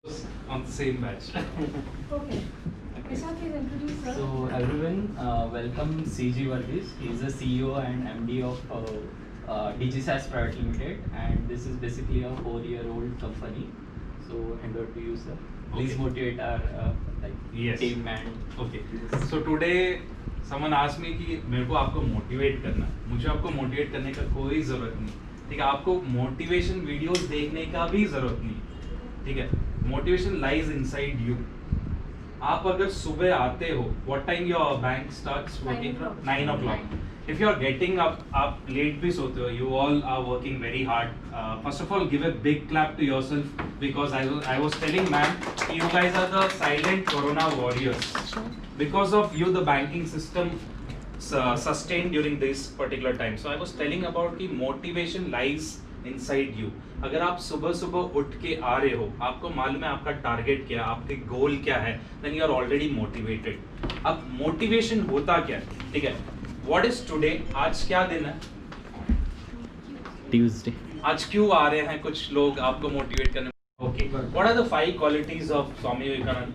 on the same batch. Okay. Vishal, please introduce sir. So everyone, welcome CG Vardis. He is the CEO and MD of DigiSAS Private Limited, and this is basically a 4-year-old company. So hand over to you, sir. Please Okay. motivate our Yes. team and Okay. So today someone asked me कि मेरे को आपको motivate करना है. मुझे आपको motivate करने का कोई ज़रूरत नहीं. ठीक है, आपको मोटिवेशन वीडियोस देखने का भी ज़रूरत नहीं. ठीक है, मोटिवेशन लाइज इनसाइड यू. आप अगर सुबह आते हो, what time your bank starts working from 9 o'clock. If you are getting up, आप लेट भी सोते हो, you all are working very hard. First of all, give a big clap to yourself because I was telling ma'am, you guys are the silent corona warriors. Because of you, the banking system sustained during this particular time. So I was telling about कि motivation lies inside you. अगर आप सुबह सुबह उठ के आ रहे हो, आपको मालूम है आपका टारगेट क्या है, आपके गोल क्या है, then you are already motivated. अब मोटिवेशन होता क्या है? ठीक है, What is today? आज क्या दिन है? Tuesday. आज क्यों आ रहे हैं कुछ लोग आपको मोटिवेट करने? Okay. What are the 5 qualities of Swami Vivekananda?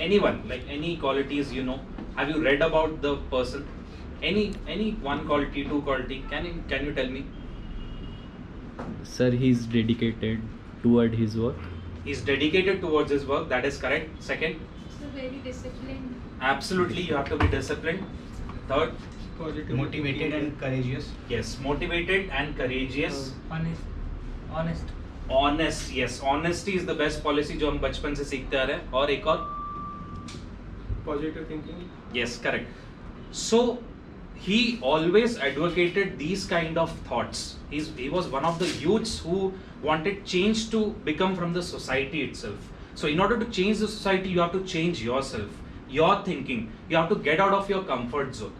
Anyone, like any qualities you know? Have you read about the person? Any one quality, 2 quality? Can you tell me? Sir, he is dedicated toward his work. He's dedicated towards his work. That is correct. Second, So very disciplined. absolutely you have to be disciplined. Third, motivated and courageous. yes, motivated and courageous. Honest. Honest, yes, honesty is the best policy जो हम बचपन से सीखते आ रहे हैं. और एक और, Positive thinking. yes, correct. So he always advocated these kind of thoughts. He was one of the youths who wanted change to become from the society itself. So in order to change the society, you have to change yourself, your thinking. You have to get out of your comfort zone.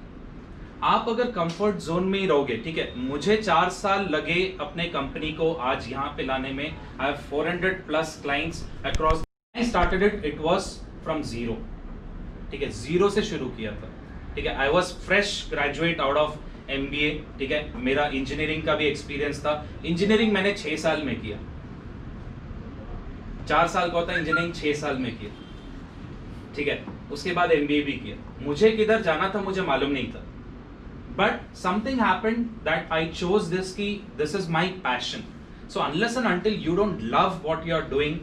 आप अगर comfort zone में ही रहोगे, ठीक है, मुझे 4 साल लगे अपने कंपनी को आज यहाँ पे लाने में. I have 400 plus clients across. I started it was from zero. ठीक है, जीरो से शुरू किया था. ठीक है, I was fresh graduate out of MBA. ठीक है, मेरा इंजीनियरिंग का भी एक्सपीरियंस था. इंजीनियरिंग मैंने 6 साल में किया. 4 साल का होता है इंजीनियरिंग, 6 साल में किया. ठीक है, उसके बाद MBA भी किया. मुझे किधर जाना था मुझे मालूम नहीं था. But something happened that I chose this key. This is my passion. So unless and until you don't love what you are doing,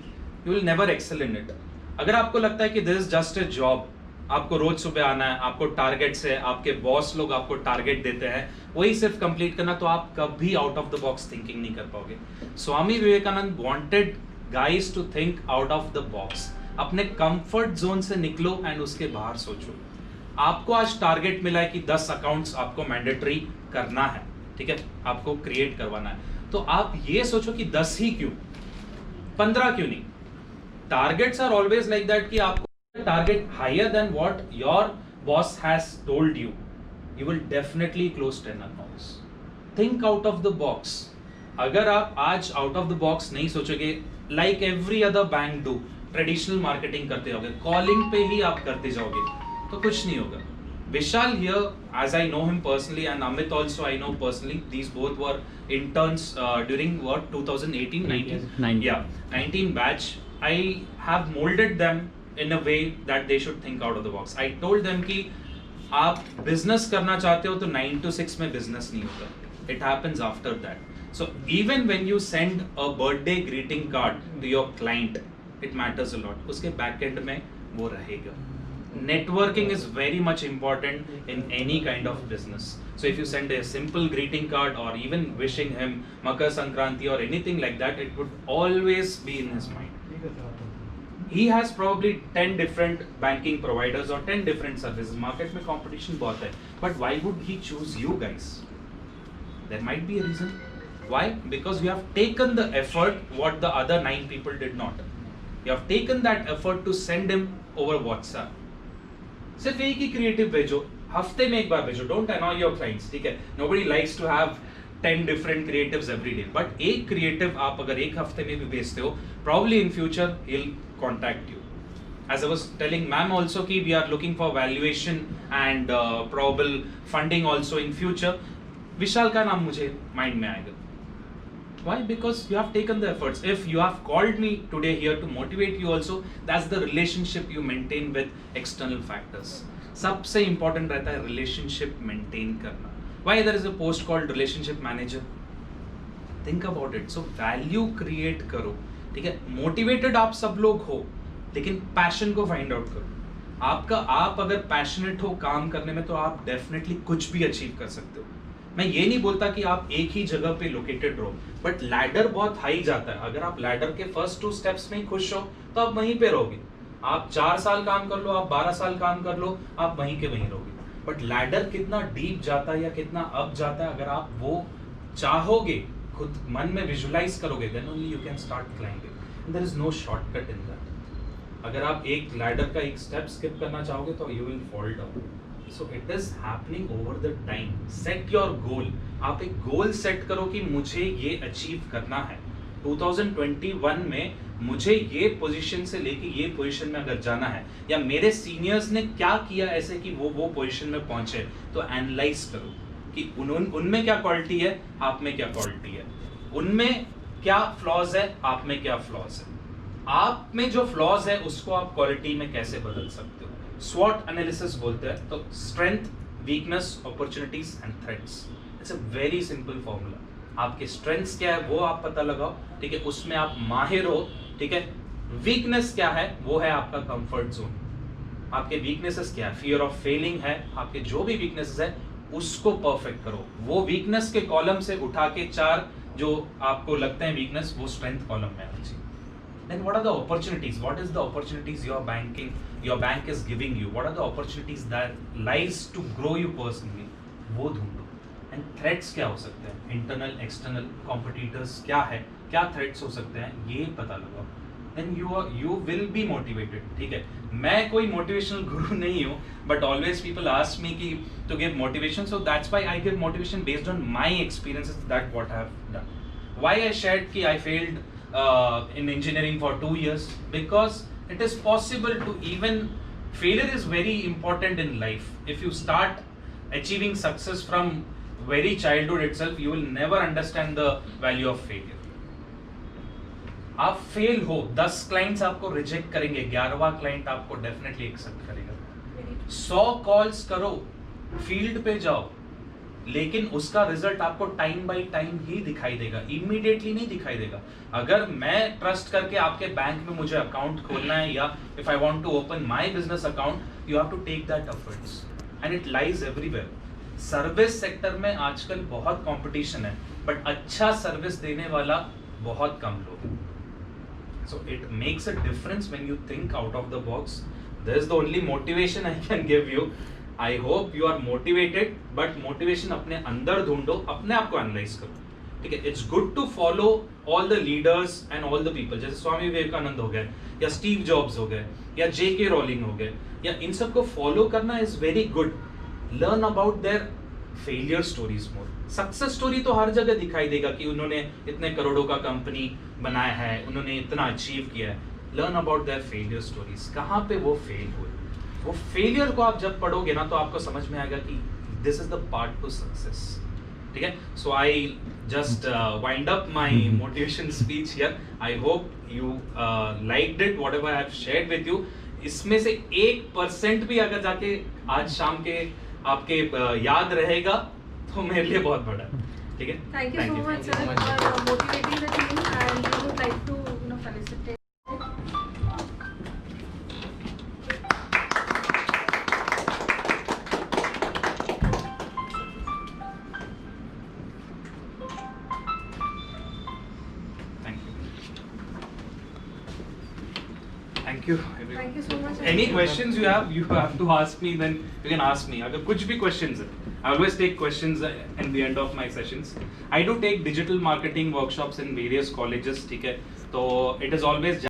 you will never excel in it. अगर आपको लगता है कि this is just a job, आपको रोज सुबह आना है, आपको टारगेट्स है, आपके बॉस लोग आपको टारगेट देते हैं, वही सिर्फ कंप्लीट करना, तो आप कभी out of the box thinking नहीं कर पाओगे. Swami Vivekananda wanted guys to think out of the box. अपने कंफर्ट जोन से निकलो एंड उसके बाहर सोचो. आपको आज टारगेट मिला है कि 10 अकाउंट्स आपको मैंडेटरी करना है. ठीक है, आपको क्रिएट करवाना है. तो आप ये सोचो कि 10 ही क्यों, 15 क्यों नहीं. Targets are always like that कि आपको target higher than what your boss has told you, you will definitely close 10 accounts. Think out of the box. अगर आप आज आउट ऑफ द बॉक्स नहीं सोचोगे, like every other bank do, traditional marketing करते जाओगे, calling पे ही आप करते जाओगे, तो कुछ नहीं होगा. Vishal here, as I know him personally, and Amit also I know personally. These both were interns during what 2018, 19? 19. Yeah, 19 batch. I have molded them in a way that they should think out of the box. I told them कि आप business करना चाहते हो तो 9 to 6 में business नहीं होता. It happens after that. So even when you send a birthday greeting card to your client, it matters a lot. उसके back end में वो रहेगा. Networking is very much important in any kind of business. So if you send a simple greeting card or even wishing him Makar Sankranti or anything like that, it would always be in his mind. He has probably 10 different banking providers or 10 different services. Market में competition बहुत है. But why would he choose you guys? There might be a reason. Why? Because you have taken the effort what the other 9 people did not. You have taken that effort to send him over WhatsApp. सिर्फ एक ही creative भेजो, हफ्ते में एक बार भेजो. Don't annoy your clients. ठीक है, nobody likes to have 10 different creatives every day. But एक क्रिएटिव आप अगर एक हफ्ते में भी भेजते हो, probably in future he will contact you. As I was telling ma'am also कि we are looking for valuation and probable funding also in future. विशाल का नाम मुझे माइंड में आएगा. Why? Because you have taken the efforts. If you have called me today here to motivate you also, that's the relationship you maintain with external factors. सबसे important रहता है relationship maintain करना. Why there is a post called relationship manager? Think about it. So value create करो, ठीक है? Motivated आप सब लोग हो, लेकिन passion को find out करो. आप अगर पैशनेट हो काम करने में तो आप डेफिनेटली कुछ भी अचीव कर सकते हो. मैं ये नहीं बोलता कि आप एक ही जगह पे लोकेटेड रहो, बट लैडर बहुत हाई जाता है. अगर आप लैडर के फर्स्ट 2 स्टेप्स में ही खुश हो तो आप वहीं पे रहोगे. आप 4 साल काम कर लो, आप 12 साल काम कर लो, आप वहीं के वहीं रहोगे. बट लैडर कितना डीप जाता है या कितना अप जाता है, अगर आप वो चाहोगे, खुद मन में विजुलाइज करोगे, then only you can start climbing. There is no shortcut in that. अगर आप एक लैडर का एक स्टेप स्किप करना चाहोगे तो you will fall down. So it is happening over the time. Set your goal. आप एक गोल सेट करो कि मुझे ये अचीव करना है. 2021 में मुझे ये पोजीशन से लेके ये पोजीशन में अगर जाना है, या मेरे सीनियर्स ने क्या किया ऐसे कि वो पोजीशन में पहुंचे, तो एनालाइज करो कि उनमें क्या क्वालिटी है, आप में क्या क्वालिटी है, उनमें क्या फ्लॉज है, आप में क्या फ्लॉज है. आप में जो फ्लॉज है उसको आप क्वालिटी में कैसे बदल सकते हो. स्वॉट एनालिसिस बोलते हैं. तो strength, weakness, opportunities and threats. It's a very simple formula. आपके स्ट्रेंथ्स क्या है वो आप पता लगाओ, ठीक है, उसमें आप माहिर हो, ठीक है. वीकनेस क्या है, वो है आपका कंफर्ट जोन. आपके वीकनेसेस क्या है, फियर ऑफ फेलिंग है. आपके जो भी वीकनेसेस है उसको परफेक्ट करो. वो वीकनेस के कॉलम से उठा के 4 जो आपको लगते हैं वीकनेस, वो स्ट्रेंथ कॉलम में आना चाहिए. Then what are the opportunities? What is the opportunities your bank is giving you? What are the opportunities that lies to grow you personally? वो ढूंढो. And threats क्या हो सकते हैं? Internal, external, competitors क्या है? क्या threats हो सकते हैं? ये पता लगाओ. Then you will be motivated. ठीक है. मैं कोई motivational guru नहीं हूँ, but always people ask me कि to give motivation, so that's why I give motivation based on my experiences, that what I have done. Why I shared कि I failed in engineering for 2 years, because it is possible to even failure is very important in life. If you start achieving success from very childhood itself, you will never understand the value of failure. आप fail हो, 10 clients आपको reject करेंगे, 11वां client आपको definitely accept करेगा. 100 calls करो, field पे जाओ, लेकिन उसका रिजल्ट आपको टाइम बाय टाइम ही दिखाई देगा, इमीडिएटली नहीं दिखाई देगा. अगर मैं ट्रस्ट करके आपके बैंक में मुझे अकाउंट खोलना है, या if I want to open my business account, you have to take that efforts, and it lies everywhere. Service sector में आजकल बहुत कंपटीशन है, बट अच्छा सर्विस देने वाला बहुत कम लोग हैं. So it makes a difference when you think out of the box. That is the only motivation I can give you. I hope you are motivated, but motivation अपने अंदर ढूंढो, अपने आप को एनालाइज करो, ठीक है. It's good to follow all the leaders and all the people, जैसे स्वामी विवेकानंद हो गए, या स्टीव जॉब्स हो गए, या J.K. रोलिंग हो गए, या इन सबको फॉलो करना is very good. Learn about their failure stories more. Success story तो हर जगह दिखाई देगा कि उन्होंने इतने करोड़ों का कंपनी बनाया है, उन्होंने इतना अचीव किया है. Learn about their failure stories. कहाँ पे वो फेल हुए, वो फेलियर को आप जब पढ़ोगे ना तो आपको समझ में आएगा कि this is the part to success, ठीक है. So I just wind up my motivation speech here. I hope you liked it, whatever I have shared with you. इसमें से 1% भी अगर जाके आज शाम के आपके याद रहेगा तो मेरे लिए बहुत बड़ा है, ठीक है. Thank you so much, sir, for motivating the team, and we would like to, felicitate. Thank you everyone. Thank you so much. Any questions you have to ask me, then you can ask me. अगर कुछ भी questions है, I always take questions at the end of my sessions. I do take digital marketing workshops in various colleges, ठीक है. तो it is always